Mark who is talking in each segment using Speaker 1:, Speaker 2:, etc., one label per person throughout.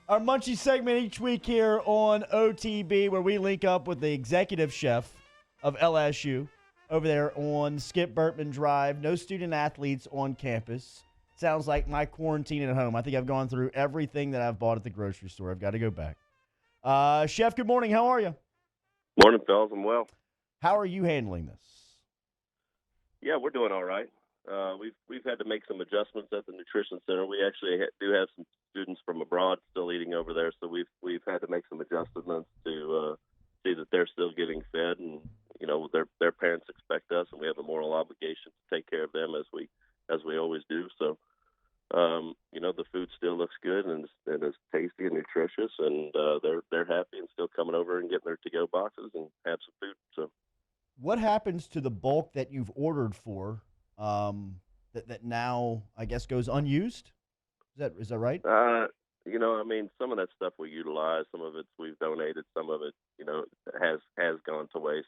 Speaker 1: Our Munchie segment each week here on OTB, where we link up with the executive chef of LSU over there on Skip Burtman Drive. No student athletes on campus. Sounds like my quarantine at home. I think I've gone through everything that I've bought at the grocery store. I've got to go back. Chef, good morning. How are you?
Speaker 2: Morning, fellas. I'm well.
Speaker 1: How are you handling this?
Speaker 2: Yeah, we're doing all right. We've had to make some adjustments at the nutrition center. We actually do have some students from abroad still eating over there, so we've had to make some adjustments to see that they're still getting fed, and their parents expect us, and we have a moral obligation to take care of them as we always do. So the food still looks good and it's tasty and nutritious, and they're happy and still coming over and getting their to-go boxes and have some food. So.
Speaker 1: What happens to the bulk that you've ordered for that now, I guess, goes unused? Is that right?
Speaker 2: Some of that stuff we utilize, some of it we've donated, some of it, has gone to waste.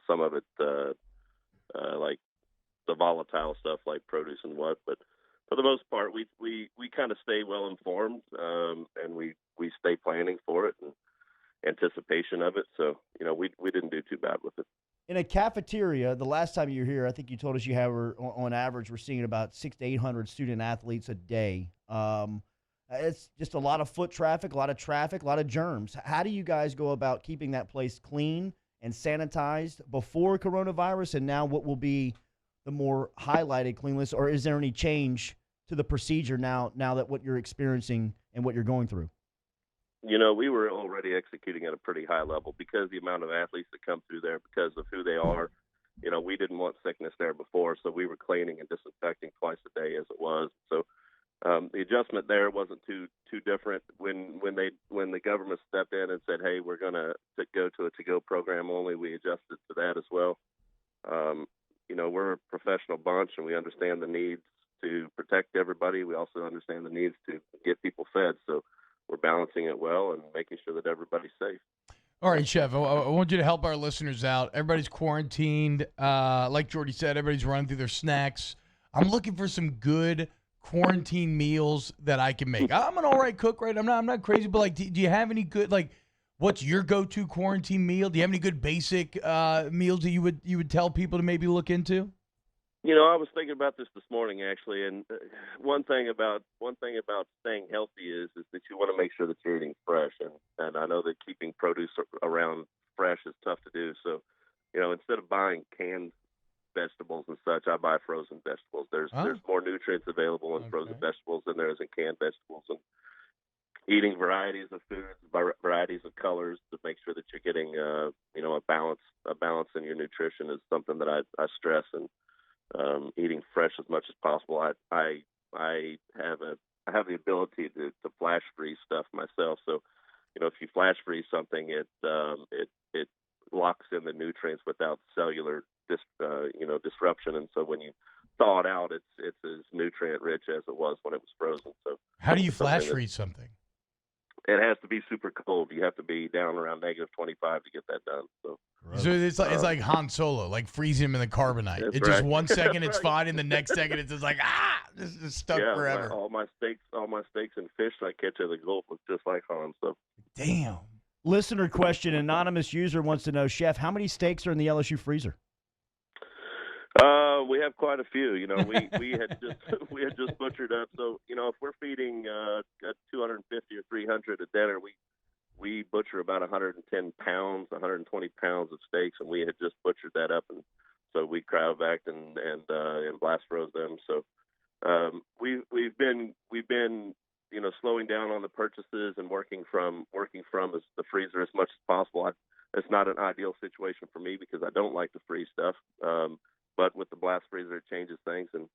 Speaker 2: Some of it, like the volatile stuff, like produce and what. But for the most part, we kind of stay well informed, and we stay planning for it and anticipation of it. So we didn't do too bad with it.
Speaker 1: In a cafeteria, the last time you were here, I think you told us you have, on average, we're seeing about 600 to 800 student athletes a day. It's just a lot of foot traffic, a lot of germs. How do you guys go about keeping that place clean and sanitized before coronavirus, and now what will be the more highlighted cleanliness, or is there any change to the procedure now that what you're experiencing and what you're going through?
Speaker 2: We were already executing at a pretty high level because the amount of athletes that come through there, because of who they are. We didn't want sickness there before, so we were cleaning and disinfecting twice a day as it was. So the adjustment there wasn't too different. When the government stepped in and said, "Hey, we're going to go to a to-go program only," we adjusted to that as well. We're a professional bunch, and we understand the needs to protect everybody. We also understand the needs to get people fed. So we're balancing it well and making sure that everybody's safe.
Speaker 3: All right, Chef, I want you to help our listeners out. Everybody's quarantined. Like Jordy said, everybody's running through their snacks. I'm looking for some good quarantine meals that I can make. I'm an all right cook, right? I'm not crazy, but like, do you have any good, like, what's your go-to quarantine meal? Do you have any good basic meals that you would tell people to maybe look into?
Speaker 2: I was thinking about this morning actually, and one thing about staying healthy is that you want to make sure that you're eating fresh, and I know that keeping produce around fresh is tough to do. So, instead of buying canned vegetables and such, I buy frozen vegetables. There's more nutrients available in frozen vegetables than there is in canned vegetables, and eating varieties of foods, varieties of colors to make sure that you're getting a balance in your nutrition is something that I stress. And eating fresh as much as possible. I have the ability to flash freeze stuff myself. So, if you flash freeze something, it locks in the nutrients without cellular disruption. And so when you thaw it out, it's as nutrient rich as it was when it was frozen. So
Speaker 3: how do you flash freeze something?
Speaker 2: It has to be super cold. You have to be down around -25 to get that done.
Speaker 3: So it's like Han Solo, like freezing him in the carbonite. It's
Speaker 2: right.
Speaker 3: just 1 second it's
Speaker 2: Right.
Speaker 3: fine, and the next second it's just like this is stuck forever.
Speaker 2: All my steaks and fish I catch at the Gulf was just like Han. So
Speaker 3: damn.
Speaker 1: Listener question, anonymous user wants to know, Chef, how many steaks are in the LSU freezer?
Speaker 2: We have quite a few. We had just butchered up. So if we're feeding 250 or 300 a dinner, we butcher about 110 pounds, 120 pounds of steaks, and we had just butchered that up, and so we cryovac and blast froze them. So we've been slowing down on the purchases and working from the freezer as much as possible. It's not an ideal situation for me because I don't like to freeze stuff. But with the blast freezer, it changes things, and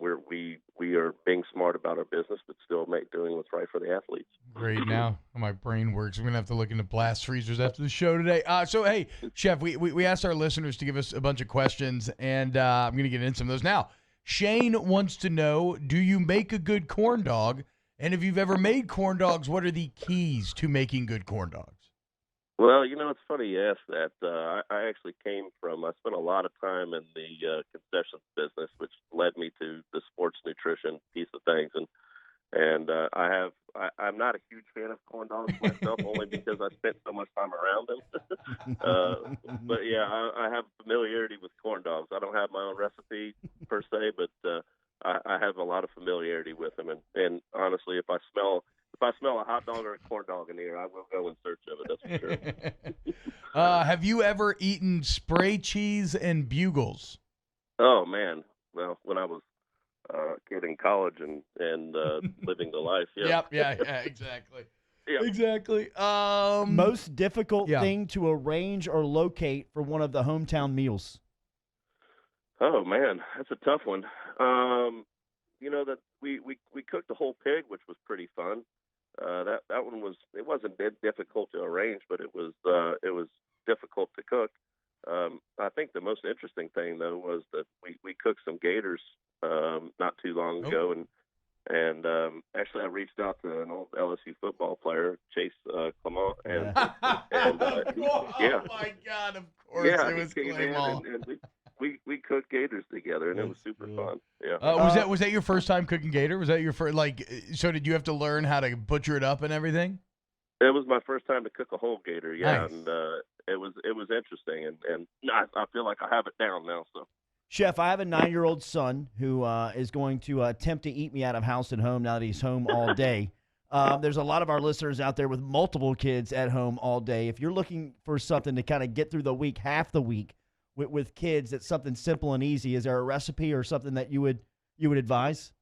Speaker 2: we are being smart about our business, but still doing what's right for the athletes.
Speaker 3: Great. Now my brain works. I'm gonna have to look into blast freezers after the show today. So hey, Chef, we asked our listeners to give us a bunch of questions, and I'm gonna get into some of those now. Shane wants to know: do you make a good corn dog? And if you've ever made corn dogs, what are the keys to making good corn dogs?
Speaker 2: Well, it's funny you ask that. I actually I spent a lot of time in the concessions business, which led me to the sports nutrition piece of things. And And I'm not a huge fan of corn dogs myself, only because I spent so much time around them. But yeah, I have familiarity with corn dogs. I don't have my own recipe per se, but I have a lot of familiarity with them. And honestly, if I smell a hot dog or a corn dog in the air, I will go in search of it. That's for sure.
Speaker 3: Have you ever eaten spray cheese and bugles?
Speaker 2: Oh man, well, when I was kid in college and living the life. Yeah.
Speaker 3: Yeah, exactly.
Speaker 2: Yeah.
Speaker 3: Exactly.
Speaker 1: Most difficult
Speaker 3: yeah.
Speaker 1: thing to arrange or locate for one of the hometown meals?
Speaker 2: Oh man, that's a tough one. That we cooked a whole pig, which was pretty fun. That one wasn't difficult to arrange, but it was difficult to cook. I think the most interesting thing though was that we cooked some gators not too long ago, and actually I reached out to an old LSU football player, Chase Clement, and
Speaker 3: oh my God, of course it was Clement.
Speaker 2: And we cooked gators together, and it was super fun. Yeah.
Speaker 3: Was that your first time cooking gator? Was that your first? So did you have to learn how to butcher it up and everything?
Speaker 2: It was my first time to cook a whole gator. Yeah,
Speaker 3: nice.
Speaker 2: And it was interesting, and I feel like I have it down now. So.
Speaker 1: Chef, I have a 9-year-old son who is going to attempt to eat me out of house and home now that he's home all day. There's a lot of our listeners out there with multiple kids at home all day. If you're looking for something to kind of get through the week, half the week, with kids, that's something simple and easy, is there a recipe or something that you would advise?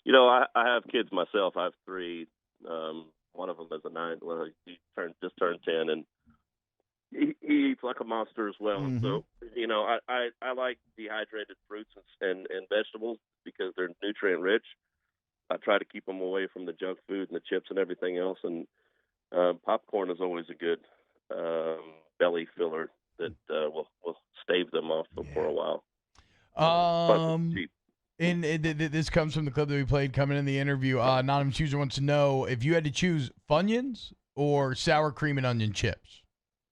Speaker 2: I have kids myself. I have 3. One of them is a 9. Well, he just turned 10, and he eats like a monster as well.
Speaker 1: Mm-hmm.
Speaker 2: So, I like dehydrated fruits and vegetables because they're nutrient rich. I try to keep them away from the junk food and the chips and everything else. And popcorn is always a good belly filler that will stave them off for a while.
Speaker 3: And this comes from the clip that we played coming in the interview. Anonymous Chooser wants to know if you had to choose Funyuns or sour cream and onion chips.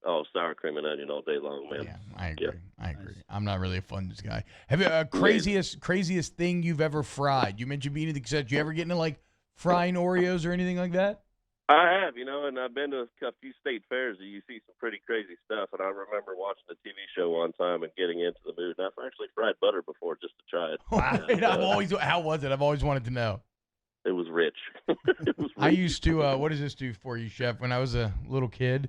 Speaker 2: Oh, sour cream and onion all day long, man.
Speaker 3: Yeah, I agree.
Speaker 2: Yeah.
Speaker 3: I agree. I'm not really a Funyuns guy. Have you craziest thing you've ever fried? You mentioned being in the cassette. Do you ever get into like frying Oreos or anything like that?
Speaker 2: I have, and I've been to a few state fairs and you see some pretty crazy stuff. And I remember watching a TV show one time and getting into the mood. And I've actually fried butter before just to try it.
Speaker 3: Wow. How was it? I've always wanted to know.
Speaker 2: It was rich. It was rich.
Speaker 3: I used to, what does this do for you, Chef? When I was a little kid,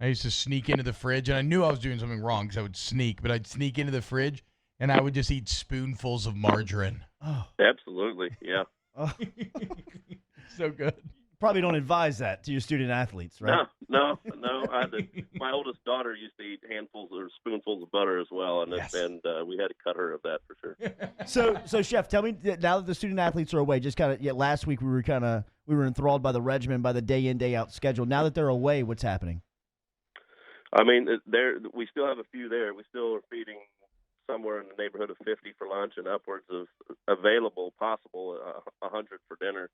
Speaker 3: I used to sneak into the fridge, and I knew I was doing something wrong because I would sneak, but I'd sneak into the fridge, and I would just eat spoonfuls of margarine.
Speaker 1: Oh.
Speaker 2: Absolutely, yeah.
Speaker 1: Oh.
Speaker 3: So good.
Speaker 1: Probably don't advise that to your student athletes, right?
Speaker 2: No. My oldest daughter used to eat handfuls or spoonfuls of butter as well, and
Speaker 1: yes.
Speaker 2: We had to cut her of that for sure.
Speaker 1: So Chef, tell me, now that the student athletes are away, just kind of, last week we were enthralled by the regimen, by the day in, day out schedule. Now that they're away, what's happening?
Speaker 2: I mean, we still have a few there. We still are feeding somewhere in the neighborhood of 50 for lunch and upwards of possible 100 for dinner.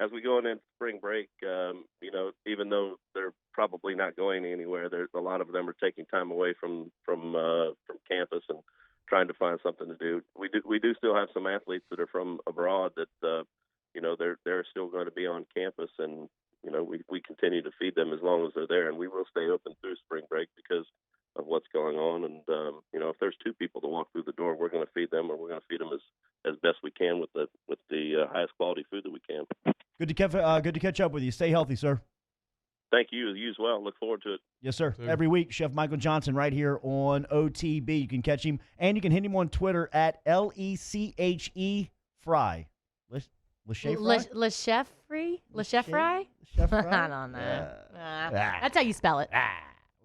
Speaker 2: As we go into spring break, even though they're probably not going anywhere, there's a lot of them are taking time away from campus and trying to find something to do. We do still have some athletes that are from abroad that they're still going to be on campus, and we continue to feed them as long as they're there, and we will stay open through spring break because of what's going on. And if there's 2 people to walk through the door, we're going to feed them, or we're going to feed them as best we can with the highest quality food that we can. Good
Speaker 1: to catch up with you. Stay healthy, sir.
Speaker 2: Thank you. You as well. Look forward to it.
Speaker 1: Yes, sir. Every week, Chef Michael Johnson right here on OTB. You can catch him, and you can hit him on Twitter at LECHE Fry.
Speaker 4: Le Chef Fry? I don't know. That's how you spell it.